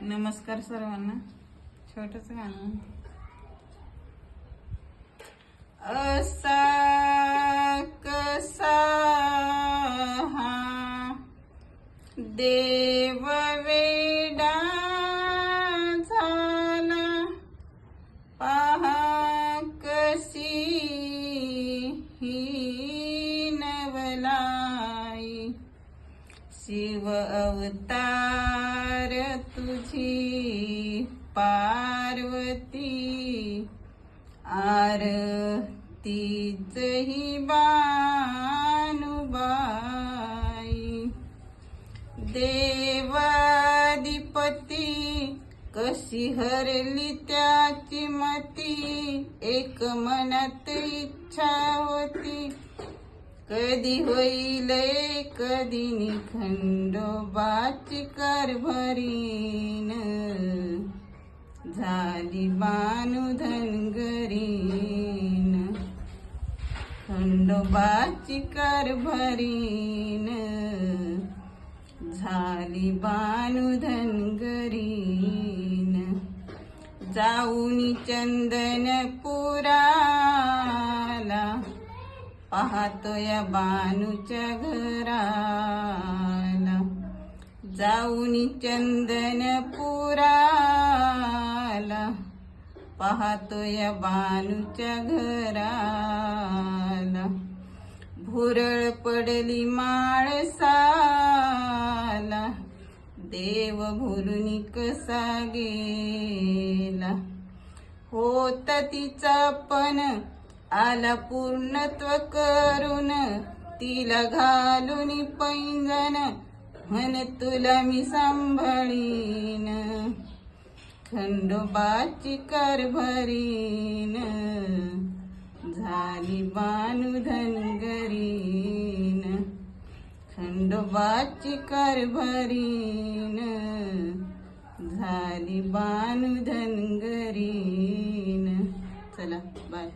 नमस्कार सर्वांना. छोटंच गाणं. असा कसा हा देव वेडा झाला, पहा कशी ही नवलाई. शिव अवतार तुझी पार्वती, आरतीच ही बानुबाई. देवाधिपती कशी हरली त्याची मती, एक मनात इच्छा होती, कधी होईल कधी खंडोबाची कारभारीन. झाली बानुधनगरीन, खंडोबाची कारभारीन. झाली बानुधनगरीन. जाऊनी चंदनपुराला, पाहतो या बानूच्या घराला. जाऊनी चंदनपुराला, पाहतो या बानूच्या घराला. भुरळ पडली माळसाला, देव भुलून कसा गेला. होत तिचा पण आला पूर्णत्व करून, तिला घालून पैंजण म्हण तुला मी सांभाळीन. खंडोबाची कारभारीन. झाली बानुधनगरीन, खंडोबाची कारभारीन. झाली बानुधनगरीन. चला बाय.